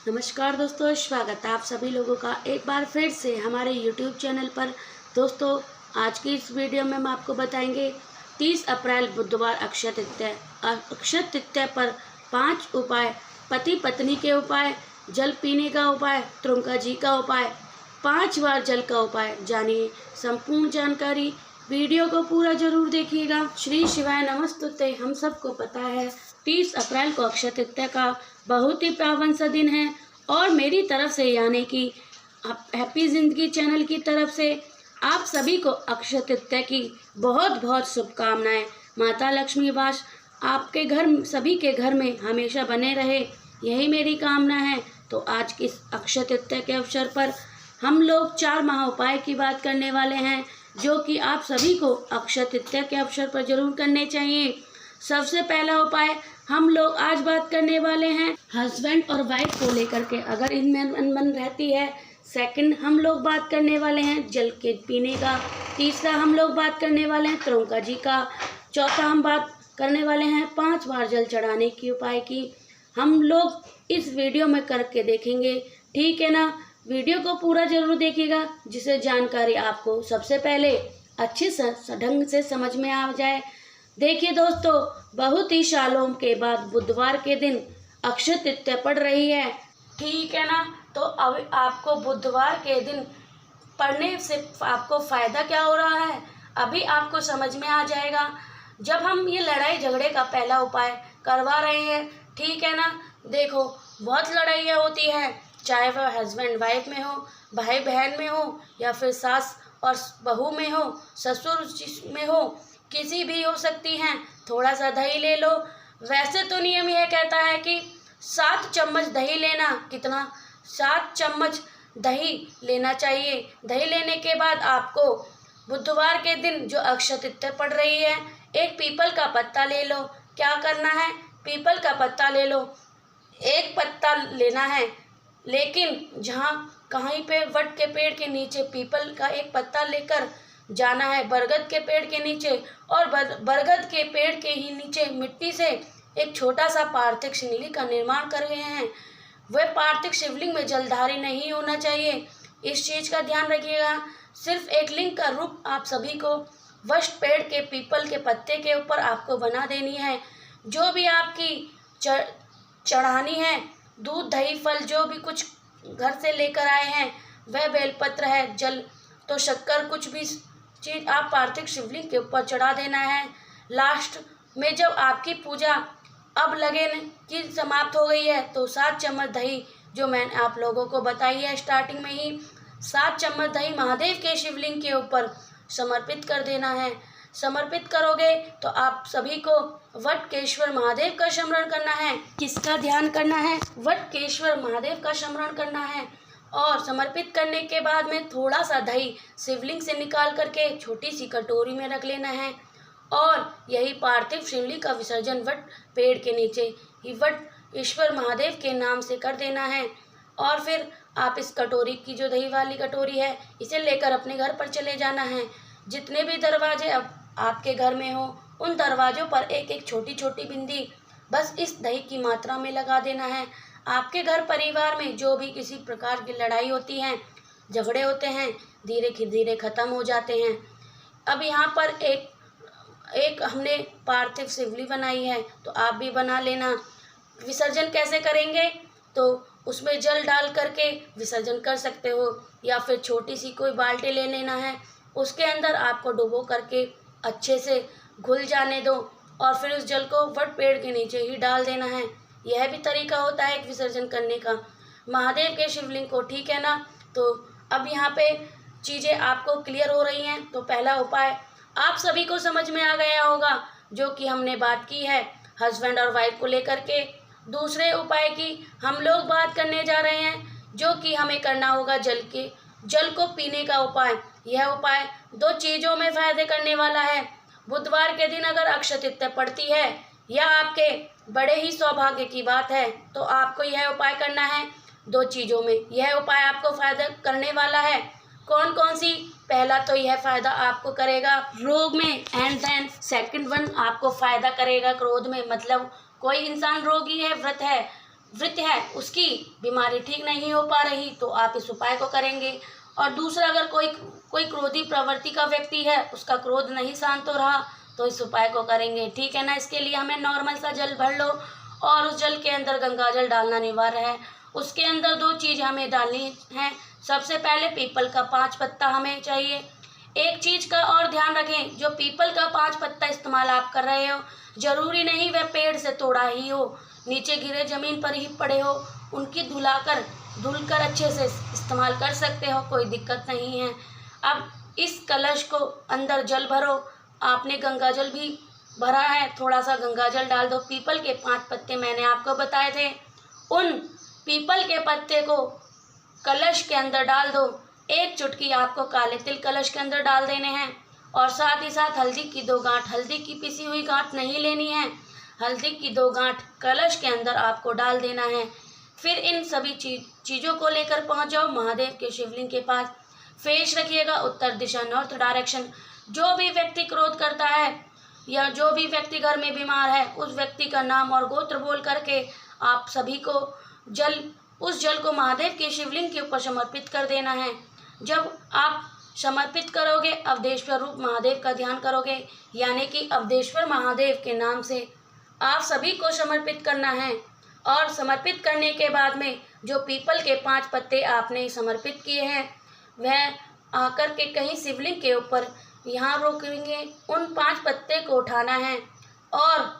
नमस्कार दोस्तों, स्वागत है आप सभी लोगों का एक बार फिर से हमारे YouTube चैनल पर। दोस्तों, आज की इस वीडियो में हम आपको बताएंगे 30 अप्रैल बुधवार अक्षय तृतीया पर 5 उपाय, पति पत्नी के उपाय, जल पीने का उपाय, त्रुंका जी का उपाय, 5 बार जल का उपाय। जानिए संपूर्ण जानकारी, वीडियो को पूरा जरूर देखिएगा। श्री शिवाय नमस्तुते। हम सबको पता है 30 अप्रैल को अक्षय तृतीया का बहुत ही पावन सा दिन है और मेरी तरफ से यानी कि हैप्पी जिंदगी चैनल की तरफ से आप सभी को अक्षय तृतीया की बहुत बहुत शुभकामनाएं। माता लक्ष्मी वास आपके घर, सभी के घर में हमेशा बने रहे, यही मेरी कामना है। तो आज की अक्षय तृतीया के अवसर पर हम लोग 4 महा उपाय की बात करने वाले हैं, जो कि आप सभी को अक्षय तृतीया के अवसर पर जरूर करने चाहिए। सबसे पहला उपाय हम लोग आज बात करने वाले हैं हस्बैंड और वाइफ को लेकर के, अगर इनमें अनबन रहती है। सेकंड हम लोग बात करने वाले हैं जल के पीने का। तीसरा हम लोग बात करने वाले हैं त्रोंका जी का। चौथा हम बात करने वाले हैं 5 बार जल चढ़ाने की उपाय की। हम लोग इस वीडियो में करके देखेंगे, ठीक है ना। वीडियो को पूरा जरूर देखिएगा, जिससे जानकारी आपको सबसे पहले अच्छे ढंग से समझ में आ जाए। देखिए दोस्तों, बहुत ही सालों के बाद बुधवार के दिन अक्षय तृतीया पड़ रही है, ठीक है ना। तो अब आपको बुधवार के दिन पढ़ने से आपको फ़ायदा क्या हो रहा है, अभी आपको समझ में आ जाएगा। जब हम ये लड़ाई झगड़े का पहला उपाय करवा रहे हैं, ठीक है ना। देखो, बहुत लड़ाइयाँ होती हैं, चाहे वह हस्बैंड वाइफ में हो, भाई बहन में हो, या फिर सास और बहू में हो, ससुर में हो, किसी भी हो सकती हैं। थोड़ा सा दही ले लो। वैसे तो नियम यह कहता है कि 7 चम्मच दही लेना, कितना 7 चम्मच दही लेना चाहिए। दही लेने के बाद आपको बुधवार के दिन जो अक्षय तृतीया पड़ रही है, एक पीपल का पत्ता ले लो। क्या करना है, पीपल का पत्ता ले लो, एक पत्ता लेना है, लेकिन जहाँ कहीं पे वट के पेड़ के नीचे पीपल का एक पत्ता लेकर जाना है, बरगद के पेड़ के नीचे, और बरगद के पेड़ के ही नीचे मिट्टी से एक छोटा सा पार्थिव शिवलिंग का निर्माण कर रहे हैं। वह पार्थिव शिवलिंग में जलधारी नहीं होना चाहिए, इस चीज़ का ध्यान रखिएगा। सिर्फ एक लिंग का रूप आप सभी को वट पेड़ के पीपल के पत्ते के ऊपर आपको बना देनी है। जो भी आपकी चढ़ानी है, दूध दही फल जो भी कुछ घर से लेकर आए हैं, वह बेलपत्र है, जल तो शक्कर, कुछ भी चीज़ आप पार्थिव शिवलिंग के ऊपर चढ़ा देना है। लास्ट में जब आपकी पूजा अब लगे कि समाप्त हो गई है, तो 7 चम्मच दही जो मैंने आप लोगों को बताई है स्टार्टिंग में ही, 7 चम्मच दही महादेव के शिवलिंग के ऊपर समर्पित कर देना है। समर्पित करोगे तो आप सभी को वटकेश्वर महादेव का स्मरण करना है। किसका ध्यान करना है, वटकेश्वर महादेव का स्मरण करना है। और समर्पित करने के बाद में थोड़ा सा दही शिवलिंग से निकाल करके छोटी सी कटोरी में रख लेना है, और यही पार्थिव शिवलिंग का विसर्जन वट पेड़ के नीचे ही वट ईश्वर महादेव के नाम से कर देना है। और फिर आप इस कटोरी की, जो दही वाली कटोरी है, इसे लेकर अपने घर पर चले जाना है। जितने भी दरवाजे अब आपके घर में हो, उन दरवाज़ों पर एक एक छोटी छोटी बिंदी बस इस दही की मात्रा में लगा देना है। आपके घर परिवार में जो भी किसी प्रकार की लड़ाई होती हैं, झगड़े होते हैं, धीरे धीरे ख़त्म हो जाते हैं। अब यहाँ पर एक हमने पार्थिव शिवलिंग बनाई है, तो आप भी बना लेना। विसर्जन कैसे करेंगे, तो उसमें जल डाल करके विसर्जन कर सकते हो, या फिर छोटी सी कोई बाल्टी ले लेना है, उसके अंदर आपको डुबो करके अच्छे से घुल जाने दो, और फिर उस जल को वट पेड़ के नीचे ही डाल देना है। यह भी तरीका होता है एक विसर्जन करने का महादेव के शिवलिंग को, ठीक है ना। तो अब यहाँ पे चीज़ें आपको क्लियर हो रही हैं। तो पहला उपाय आप सभी को समझ में आ गया होगा, जो कि हमने बात की है हस्बैंड और वाइफ को लेकर के। दूसरे उपाय की हम लोग बात करने जा रहे हैं, जो कि हमें करना होगा जल को पीने का उपाय। यह उपाय 2 चीज़ों में फ़ायदे करने वाला है। बुधवार के दिन अगर अक्षय तृतीया पड़ती है, यह आपके बड़े ही सौभाग्य की बात है, तो आपको यह उपाय करना है 2 चीज़ों में। यह उपाय आपको फ़ायदा करने वाला है। कौन कौन सी, पहला तो यह फ़ायदा आपको करेगा रोग में, एंड देन सेकंड वन आपको फ़ायदा करेगा क्रोध में। मतलब कोई इंसान रोगी है, व्रत है, वृत्ति है उसकी बीमारी ठीक नहीं हो पा रही तो आप इस उपाय को करेंगे। और दूसरा, अगर कोई क्रोधी प्रवृत्ति का व्यक्ति है, उसका क्रोध नहीं शांत हो रहा, तो इस उपाय को करेंगे, ठीक है ना। इसके लिए हमें नॉर्मल सा जल भर लो और उस जल के अंदर गंगा जल डालना अनिवार्य है। उसके अंदर 2 चीज़ हमें डालनी है। सबसे पहले पीपल का 5 पत्ता हमें चाहिए। एक चीज़ का और ध्यान रखें, जो पीपल का 5 पत्ता इस्तेमाल आप कर रहे हो, जरूरी नहीं वह पेड़ से तोड़ा ही हो, नीचे गिरे ज़मीन पर ही पड़े हो, उनकी धुलकर अच्छे से इस्तेमाल कर सकते हो, कोई दिक्कत नहीं है। अब इस कलश को अंदर जल भरो, आपने गंगा जल भी भरा है, थोड़ा सा गंगा जल डाल दो। पीपल के 5 पत्ते मैंने आपको बताए थे, उन पीपल के पत्ते को कलश के अंदर डाल दो। 1 चुटकी आपको काले तिल कलश के अंदर डाल देने हैं और साथ ही साथ हल्दी की 2 गांठ, हल्दी की पिसी हुई गांठ नहीं लेनी है, हल्दी की 2 गांठ कलश के अंदर आपको डाल देना है। फिर इन सभी चीज़ों को लेकर पहुंच जाओ महादेव के शिवलिंग के पास। फेस रखिएगा उत्तर दिशा, नॉर्थ डायरेक्शन। जो भी व्यक्ति क्रोध करता है या जो भी व्यक्ति घर में बीमार है, उस व्यक्ति का नाम और गोत्र बोल करके आप सभी को उस जल को महादेव के शिवलिंग के ऊपर समर्पित कर देना है। जब आप समर्पित करोगे, अवधेश्वर रूप महादेव का ध्यान करोगे, यानी कि अवधेश्वर महादेव के नाम से आप सभी को समर्पित करना है। और समर्पित करने के बाद में जो पीपल के 5 पत्ते आपने समर्पित किए हैं, वह आकर के कहीं शिवलिंग के ऊपर यहाँ रोकेंगे। उन 5 पत्ते को उठाना है और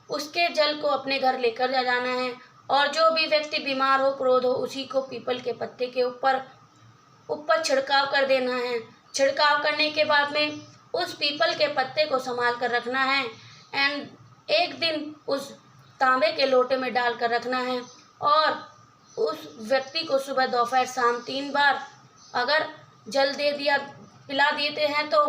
उसके जल को अपने घर लेकर जाना है। और जो भी व्यक्ति बीमार हो, क्रोध हो, उसी को पीपल के पत्ते के ऊपर छिड़काव कर देना है। छिड़काव करने के बाद में उस पीपल के पत्ते को संभाल कर रखना है एंड एक दिन उस तांबे के लोटे में डाल कर रखना है। और उस व्यक्ति को सुबह, दोपहर, शाम 3 बार अगर जल दे दिया, पिला देते हैं तो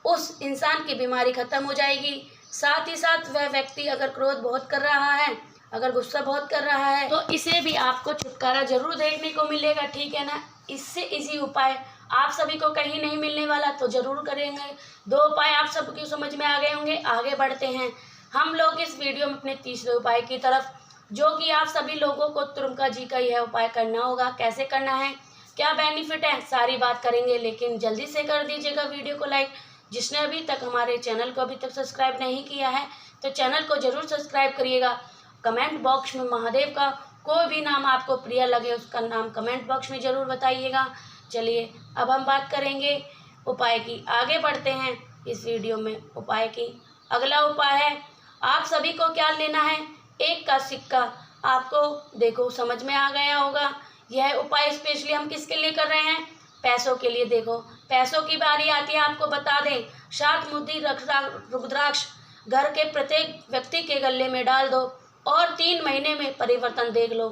उस इंसान की बीमारी खत्म हो जाएगी। साथ ही साथ वह व्यक्ति अगर क्रोध बहुत कर रहा है, अगर गुस्सा बहुत कर रहा है, तो इसे भी आपको छुटकारा जरूर देखने को मिलेगा, ठीक है ना। इससे इसी उपाय आप सभी को कहीं नहीं मिलने वाला, तो जरूर करेंगे। 2 उपाय आप सबकी समझ में आ गए होंगे। आगे बढ़ते हैं हम लोग इस वीडियो में अपने तीसरे उपाय की तरफ, जो कि आप सभी लोगों को तुरंका जी का यह उपाय करना होगा। कैसे करना है, क्या बेनिफिट है, सारी बात करेंगे, लेकिन जल्दी से कर दीजिएगा वीडियो को लाइक। जिसने अभी तक हमारे चैनल को अभी तक सब्सक्राइब नहीं किया है, तो चैनल को जरूर सब्सक्राइब करिएगा। कमेंट बॉक्स में महादेव का कोई भी नाम आपको प्रिय लगे, उसका नाम कमेंट बॉक्स में ज़रूर बताइएगा। चलिए अब हम बात करेंगे उपाय की। आगे बढ़ते हैं इस वीडियो में उपाय की। अगला उपाय है, आप सभी को क्या लेना है, 1 का सिक्का। आपको देखो समझ में आ गया होगा। यह उपाय स्पेशली हम किसके लिए कर रहे हैं, पैसों के लिए। देखो पैसों की बारी आती है, आपको बता दें, 7 मुद्दी रुद्राक्ष घर के प्रत्येक व्यक्ति के गले में डाल दो और 3 महीने में परिवर्तन देख लो।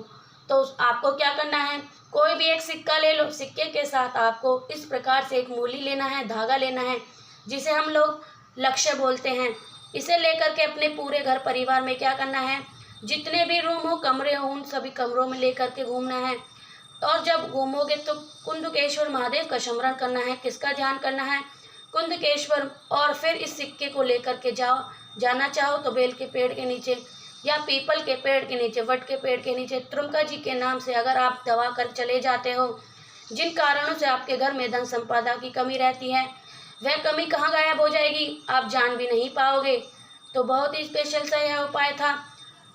तो आपको क्या करना है, कोई भी एक सिक्का ले लो, सिक्के के साथ आपको इस प्रकार से एक मूली लेना है, धागा लेना है, जिसे हम लोग लक्ष्य बोलते हैं। इसे लेकर के अपने पूरे घर परिवार में क्या करना है, जितने भी रूम हो, कमरे हो, उन सभी कमरों में लेकर के घूमना है। और जब घूमोगे तो कुंदकेश्वर महादेव का स्मरण करना है। किसका ध्यान करना है, कुंदकेश्वर। और फिर इस सिक्के को लेकर के जाना चाहो तो बेल के पेड़ के नीचे या पीपल के पेड़ के नीचे, वट के पेड़ के नीचे, तुरंका जी के नाम से अगर आप दबा कर चले जाते हो, जिन कारणों से आपके घर में धन संपदा की कमी रहती है, वह कमी कहाँ गायब हो जाएगी, आप जान भी नहीं पाओगे। तो बहुत ही स्पेशल सा यह उपाय था,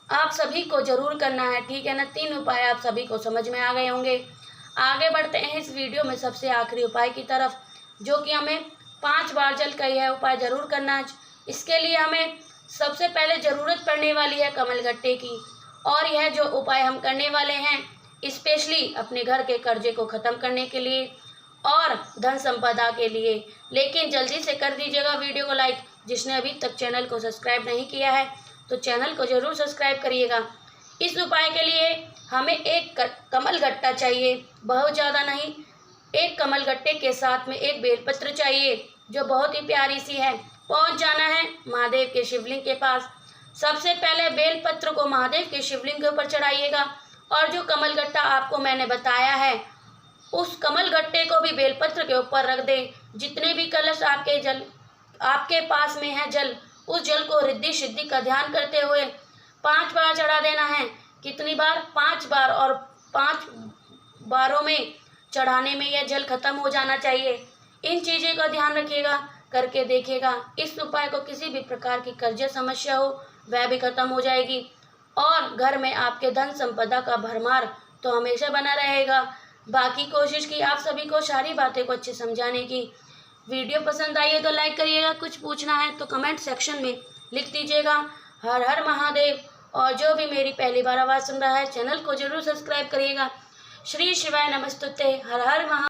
आप सभी को जरूर करना है, ठीक है ना। 3 उपाय आप सभी को समझ में आ गए होंगे। आगे बढ़ते हैं इस वीडियो में सबसे आखिरी उपाय की तरफ, जो कि हमें 5 बार जल का यह उपाय जरूर करना है। इसके लिए हमें सबसे पहले ज़रूरत पड़ने वाली है कमलगट्टे की। और यह जो उपाय हम करने वाले हैं स्पेशली अपने घर के कर्जे को ख़त्म करने के लिए और धन संपदा के लिए। लेकिन जल्दी से कर दीजिएगा वीडियो को लाइक। जिसने अभी तक चैनल को सब्सक्राइब नहीं किया है तो चैनल को ज़रूर सब्सक्राइब करिएगा। इस उपाय के लिए हमें एक कमलगट्टा चाहिए, बहुत ज़्यादा नहीं। एक कमलगट्टे के साथ में एक बेलपत्र चाहिए, जो बहुत ही प्यारी सी है। पहुंच जाना है महादेव के शिवलिंग के पास। सबसे पहले बेलपत्र को महादेव के शिवलिंग के ऊपर चढ़ाइएगा और जो कमलगट्टा आपको मैंने बताया है, उस कमलगट्टे को भी बेलपत्र के ऊपर रख दें। जितने भी कलश आपके पास में है जल, उस जल को रिद्धि सिद्धि का ध्यान करते हुए 5 बार चढ़ा देना है। कितनी बार? 5 बार, और 5 बारों में चढ़ाने में यह जल खत्म हो जाना चाहिए। इन चीज़ों का ध्यान रखिएगा, करके देखिएगा। इस उपाय को किसी भी प्रकार की कर्ज समस्या हो वह भी खत्म हो जाएगी, और घर में आपके धन संपदा का भरमार तो हमेशा बना रहेगा। बाकी कोशिश की आप सभी को सारी बातें को अच्छे समझाने की। वीडियो पसंद आई है तो लाइक करिएगा, कुछ पूछना है तो कमेंट सेक्शन में लिख दीजिएगा। हर हर महादेव। और जो भी मेरी पहली बार आवाज़ सुन रहा है, चैनल को जरूर सब्सक्राइब करिएगा। श्री शिवाय नमस्तुते। हर हर महा